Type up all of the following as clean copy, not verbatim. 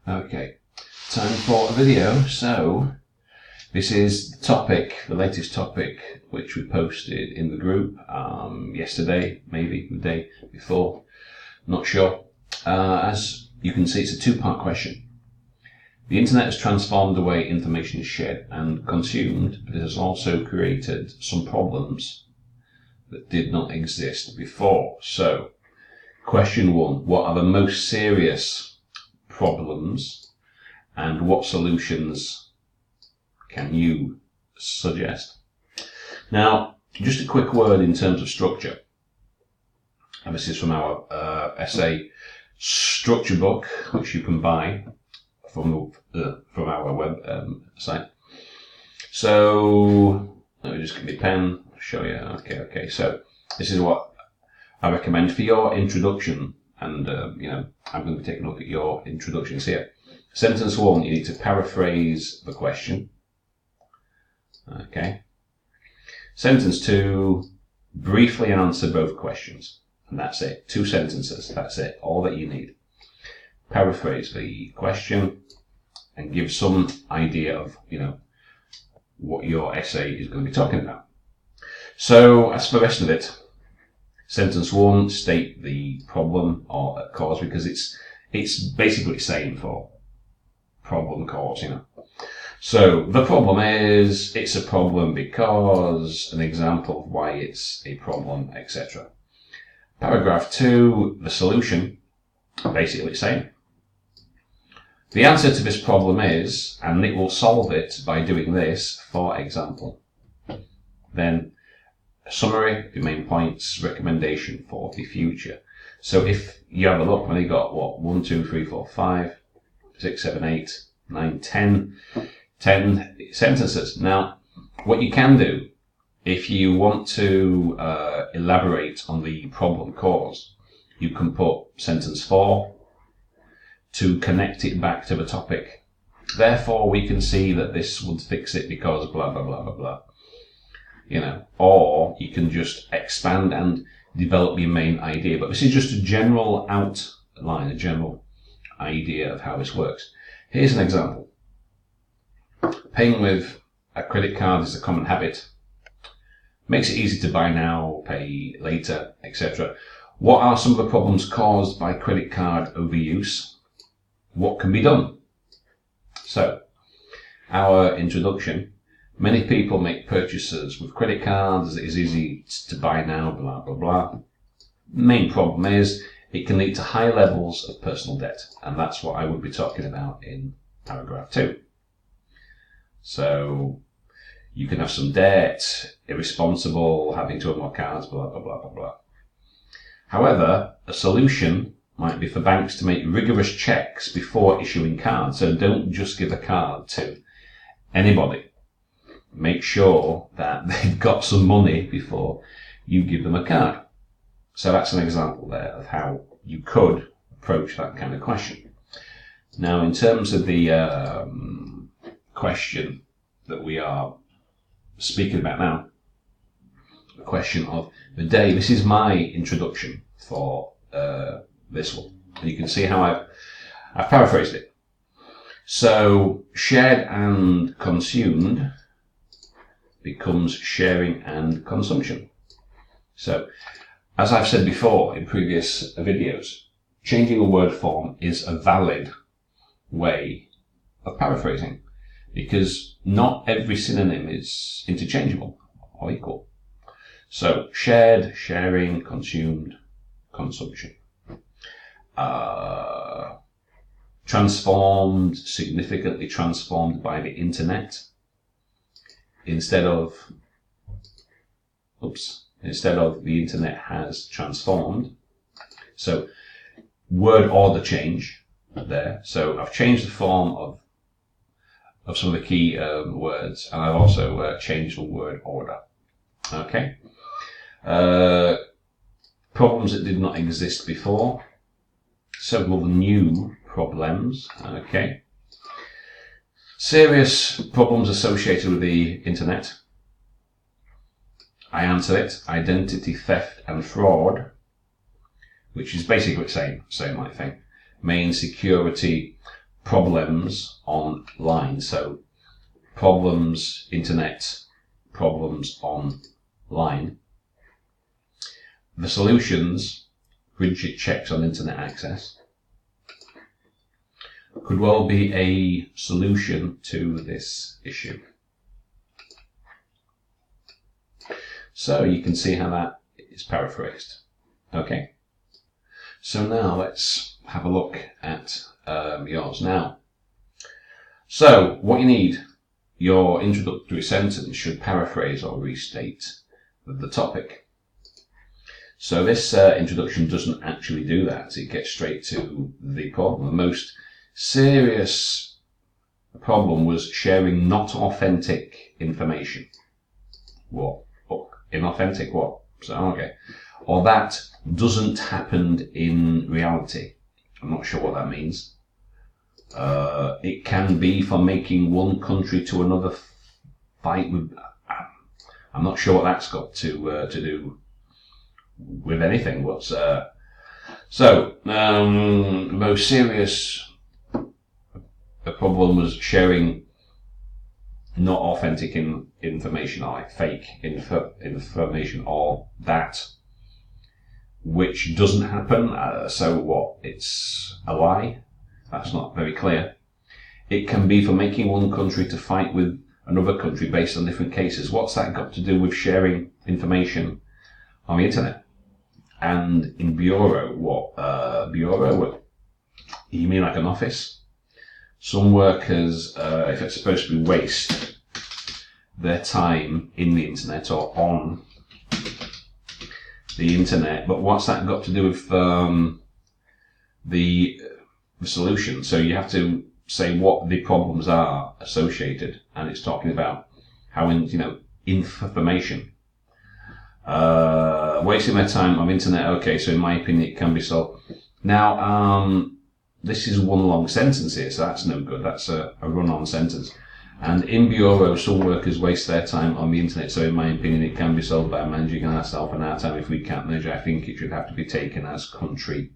Okay, time for a video. So this is the topic, the latest topic, which we posted in the group yesterday, maybe the day before, not sure. As you can see, it's a two-part question. The internet has transformed the way information is shared and consumed, but it has also created some problems that did not exist before. So, question one, what are the most serious problems and what solutions can you suggest? Now, just a quick word in terms of structure. And this is from our essay structure book, which you can buy from our web site. So let me just get my pen, show you. Okay. So this is what I recommend for your introduction, and I'm going to be taking a look at your introductions here. Sentence one, you need to paraphrase the question. Okay. Sentence two, briefly answer both questions, and that's it. 2 sentences. That's it. All that you need. Paraphrase the question and give some idea of what your essay is going to be talking about. So as for the rest of it, sentence one, state the problem or cause, because it's basically the same for problem, cause, So the problem is, it's a problem because, an example of why it's a problem, etc. Paragraph 2, the solution, basically the same. The answer to this problem is, and it will solve it by doing this, for example. Then, summary, the main points, recommendation for the future. So if you have a look, when you got 1, 2, 3, 4, 5, 6, 7, 8, 9, 10 sentences. Now, what you can do, if you want to elaborate on the problem cause, you can put sentence 4 to connect it back to the topic. Therefore, we can see that this would fix it because blah, blah, blah, blah, blah. Or you can just expand and develop your main idea. But this is just a general outline, a general idea of how this works. Here's an example. Paying with a credit card is a common habit. Makes it easy to buy now, pay later, etc. What are some of the problems caused by credit card overuse? What can be done? So, our introduction. Many people make purchases with credit cards. It is easy to buy now, blah, blah, blah. Main problem is it can lead to high levels of personal debt. And that's what I would be talking about in paragraph 2. So, you can have some debt, irresponsible, having to unlock cards, blah, blah, blah, blah, blah. However, a solution might be for banks to make rigorous checks before issuing cards. So don't just give a card to anybody. Make sure that they've got some money before you give them a card. So that's an example there of how you could approach that kind of question. Now, in terms of the question that we are speaking about now, the question of the day, this is my introduction for this one. And you can see how I've paraphrased it. So, shared and consumed becomes sharing and consumption. So, as I've said before in previous videos, changing a word form is a valid way of paraphrasing, because not every synonym is interchangeable or equal. So, shared, sharing, consumed, consumption. Transformed, significantly transformed by the internet. Instead of the internet has transformed. So, word order change there. So, I've changed the form of some of the key words, and I've also changed the word order. Okay. Problems that did not exist before. Several new problems. Okay. Serious problems associated with the internet. I answer it. Identity theft and fraud, which is basically the same like thing. Main security problems online. So problems, internet, problems online. The solutions, rigid checks on internet access, could well be a solution to this issue. So you can see how that is paraphrased. Okay. So now let's have a look at yours now. So what you need, your introductory sentence should paraphrase or restate the topic. So this introduction doesn't actually do that. It gets straight to the problem. The most serious problem was sharing not authentic information. What? Inauthentic what? So, okay. Or that doesn't happen in reality. I'm not sure what that means. It can be for making one country to another fight with. I'm not sure what that's got to do with anything. What's the most serious problem was sharing not authentic information, or like fake information, or that which doesn't happen. So what? It's a lie? That's not very clear. It can be for making one country to fight with another country based on different cases. What's that got to do with sharing information on the internet? And in bureau, what? Bureau? What? You mean like an office? Some workers, if it's supposed to be waste their time in the internet or on the internet, but what's that got to do with the solution? So you have to say what the problems are associated, and it's talking about how information. Wasting their time on the internet. Okay, so in my opinion, it can be solved. Now, this is one long sentence here, so that's no good. That's a run-on sentence. And in bureau, some workers waste their time on the internet, so in my opinion, it can be solved by managing ourselves and our time. If we can't measure, I think it should have to be taken as country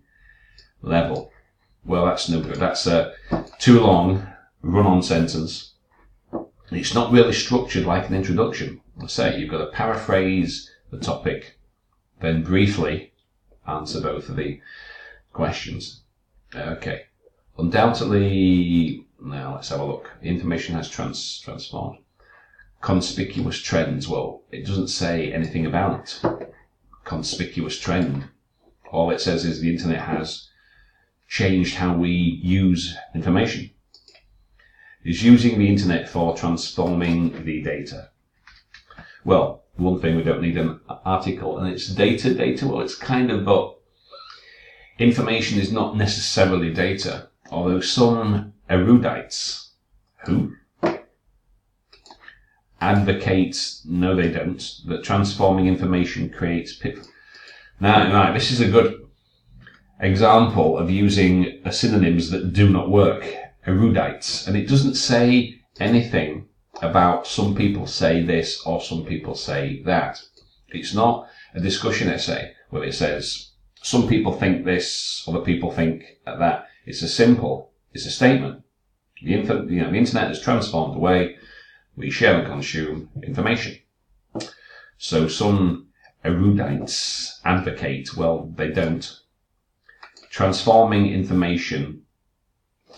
level. Well, that's no good. That's a too long, run-on sentence. It's not really structured like an introduction. Let's say you've got to paraphrase the topic, then briefly answer both of the questions. Okay. Undoubtedly, now let's have a look. Information has transformed. Conspicuous trends. Well, it doesn't say anything about conspicuous trend. All it says is the internet has changed how we use information. It's using the internet for transforming the data. Well, one thing, we don't need an article, and it's data. Well, it's kind of, but information is not necessarily data, although some erudites who advocate, no they don't, that transforming information creates pitfalls. Now, this is a good example of using synonyms that do not work. Erudites, and it doesn't say anything about some people say this or some people say that. It's not a discussion essay where it says some people think this, other people think that. It's a statement. The internet has transformed the way we share and consume information. So some erudites advocate, well, they don't. Transforming information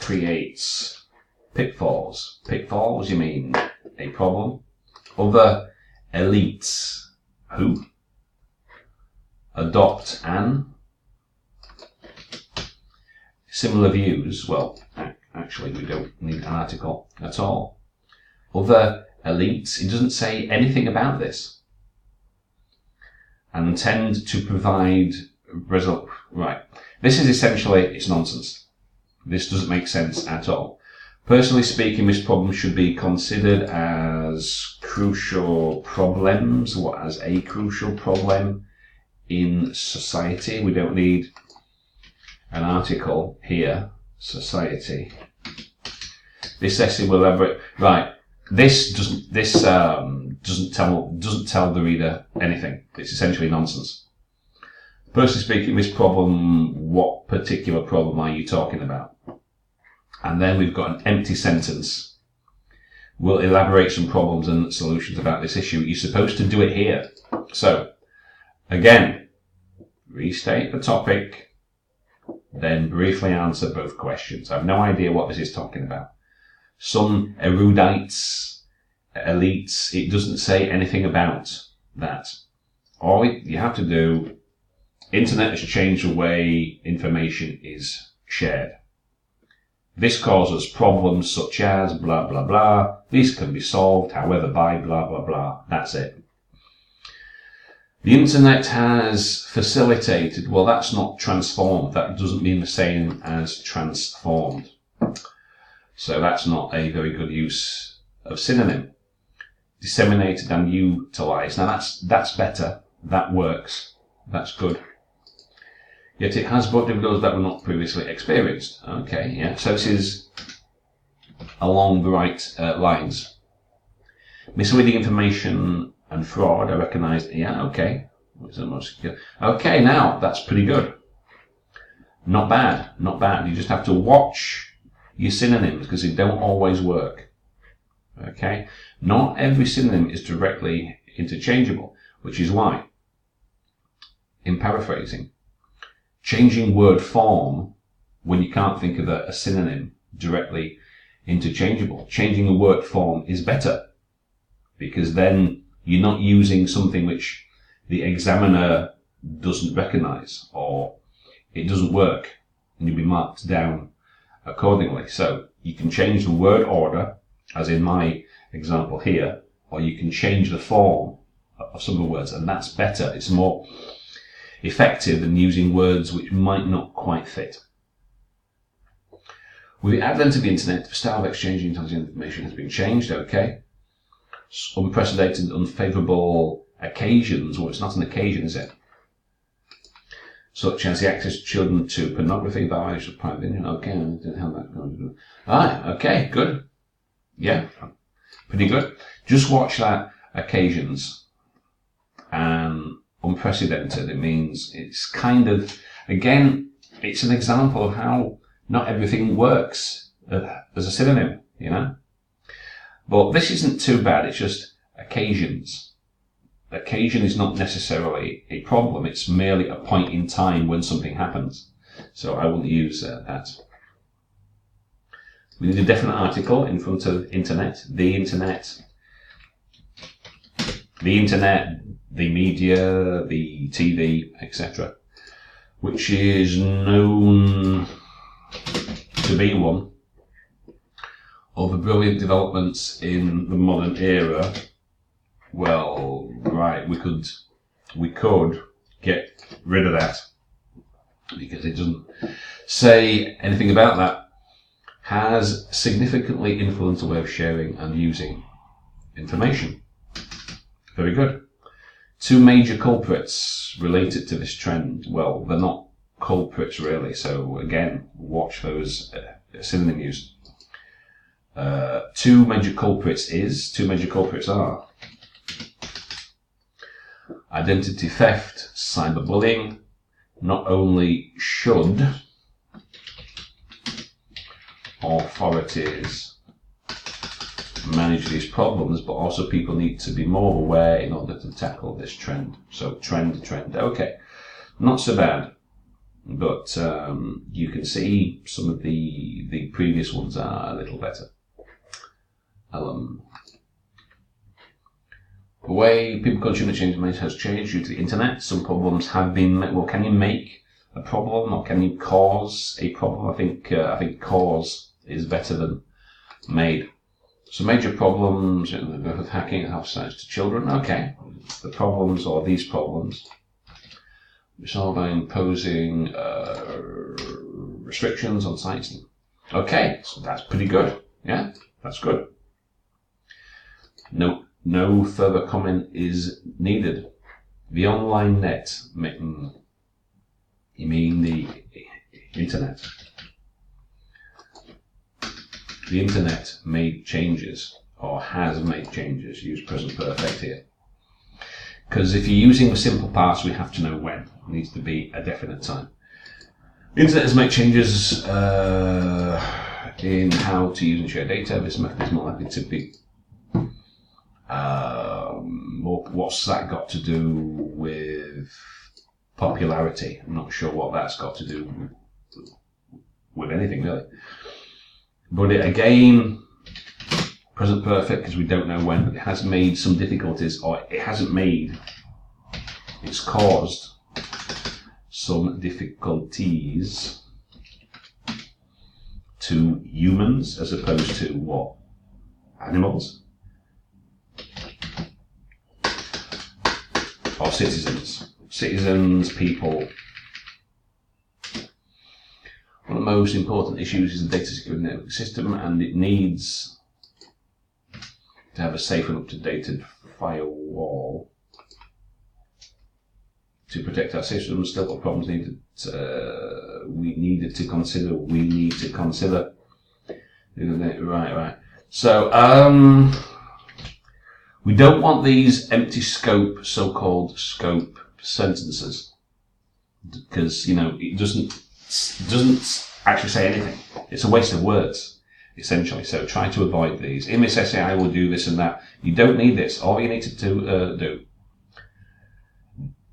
creates pitfalls. Pitfalls, you mean a problem? Other elites who adopt an similar views. Well, actually, we don't need an article at all. Other elites, it doesn't say anything about this, and tend to provide result. Right. This is essentially, it's nonsense. This doesn't make sense at all. Personally speaking, this problem should be considered as crucial problems, as a crucial problem in society. We don't need an article here. Society. This essay will elaborate. Right. This doesn't tell the reader anything. It's essentially nonsense. Personally speaking, this problem, what particular problem are you talking about? and then we've got an empty sentence. We'll elaborate some problems and solutions about this issue. You're supposed to do it here. So, again, restate the topic, then briefly answer both questions. I have no idea what this is talking about. Some erudites, elites, it doesn't say anything about that. All you have to do, internet has changed the way information is shared. This causes problems such as blah, blah, blah. These can be solved, however, by blah, blah, blah. That's it. The internet has facilitated, well, that's not transformed. That doesn't mean the same as transformed. So that's not a very good use of synonym. Disseminated and utilised. Now that's better. That works. That's good. Yet it has brought difficulties that were not previously experienced. Okay, yeah. So this is along the right lines. Misleading information and fraud are recognised. Yeah, okay. Okay, now that's pretty good. Not bad, not bad. You just have to watch your synonyms because they don't always work. Okay? Not every synonym is directly interchangeable, which is why in paraphrasing, changing word form when you can't think of a synonym directly interchangeable. Changing a word form is better because then you're not using something which the examiner doesn't recognize or it doesn't work and you'll be marked down accordingly. So you can change the word order, as in my example here, or you can change the form of some of the words, and that's better. It's more effective than using words which might not quite fit. With the advent of the internet, the style of exchanging intelligent information has been changed, okay. Unprecedented, unfavourable occasions, well, it's not an occasion, is it? Such as the access of children to pornography, violation of private opinion. Okay, I didn't have that going. Okay, good. Yeah, pretty good. Just watch that occasions and unprecedented. It means it's kind of, again, it's an example of how not everything works as a synonym, you know. But this isn't too bad. It's just occasions. Occasion is not necessarily a problem. It's merely a point in time when something happens. So I wouldn't use that. We need a definite article in front of internet, the internet, the media, the TV, etc., which is known to be one of the brilliant developments in the modern era. Well, right, we could get rid of that because it doesn't say anything about that. Has significantly influenced the way of sharing and using information. Very good. Two major culprits related to this trend. Well, they're not culprits really, so again, watch those synonym use. Two major culprits are identity theft, cyberbullying. Not only should authorities manage these problems, but also people need to be more aware in order to tackle this trend. So trend, okay, not so bad, but you can see some of the previous ones are a little better. The way people consume and change information has changed due to the internet. Some problems have been, well, can you make a problem or can you cause a problem? I think cause is better than made. So major problems with hacking and health sites to children. Okay, the problems or these problems. Resolve by imposing restrictions on sites. Okay, so that's pretty good. Yeah, that's good. No further comment is needed. The online net, you mean the internet. The internet made changes, or has made changes. Use present perfect here. Because if you're using the simple past, we have to know when. It needs to be a definite time. The internet has made changes in how to use and share data. This method is more likely to be. What's that got to do with popularity? I'm not sure what that's got to do with anything really. But again, present perfect, because we don't know when, but it has made some difficulties, or it hasn't made, it's caused some difficulties to humans as opposed to what? Animals? Or citizens. Citizens, people. One of the most important issues is the data security network system, and it needs to have a safe and up-to-date firewall to protect our systems. Still, what problems we need to consider. Right. So, we don't want these empty scope, so-called scope sentences, because it doesn't actually say anything. It's a waste of words, essentially. So try to avoid these. In this essay, I will do this and that. You don't need this. All you need to do.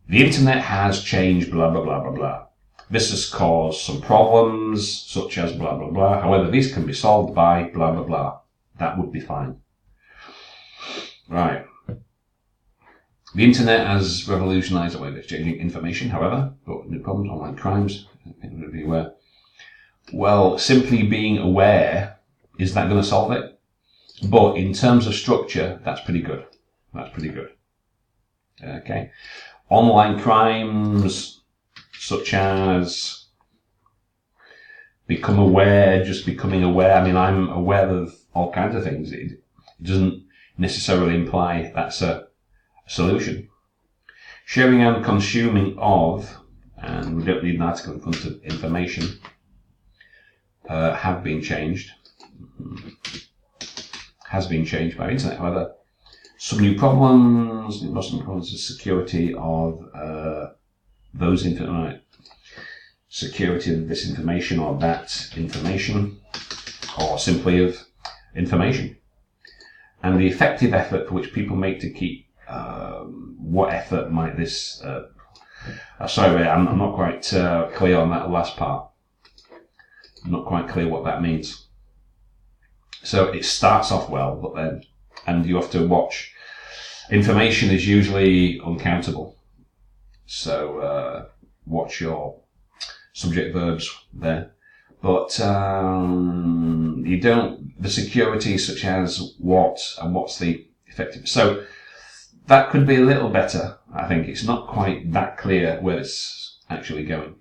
The internet has changed, blah, blah, blah, blah, blah. This has caused some problems, such as blah, blah, blah. However, these can be solved by blah, blah, blah. That would be fine. Right. The internet has revolutionized the way of exchanging information, however, but new problems, online crimes, people be aware. Well, simply being aware, is that going to solve it? But in terms of structure, that's pretty good. Okay. Online crimes, such as becoming aware. I mean, I'm aware of all kinds of things. It doesn't necessarily imply that's a solution. Sharing and consuming of, and we don't need an article in front of information, have been changed. Has been changed by internet. However, some new problems. Most problems is security of security of this information or that information, or simply of information, and the effective effort for which people make to keep. What effort might this? Sorry, I'm not quite clear on that last part. I'm not quite clear what that means. So it starts off well, but then, and you have to watch. Information is usually uncountable. So watch your subject verbs there. But you don't, the security such as what and what's the effective. So that could be a little better. I think it's not quite that clear where it's actually going.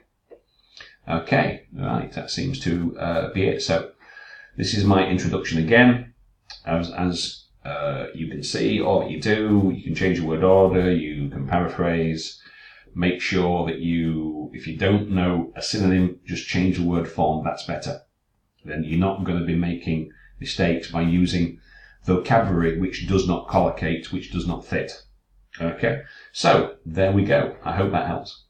Okay, right, that seems to be it. So this is my introduction again. As you can see, all that you do, you can change your word order, you can paraphrase. Make sure that if you don't know a synonym, just change the word form, that's better. Then you're not going to be making mistakes by using vocabulary which does not collocate, which does not fit. Okay, so there we go. I hope that helps.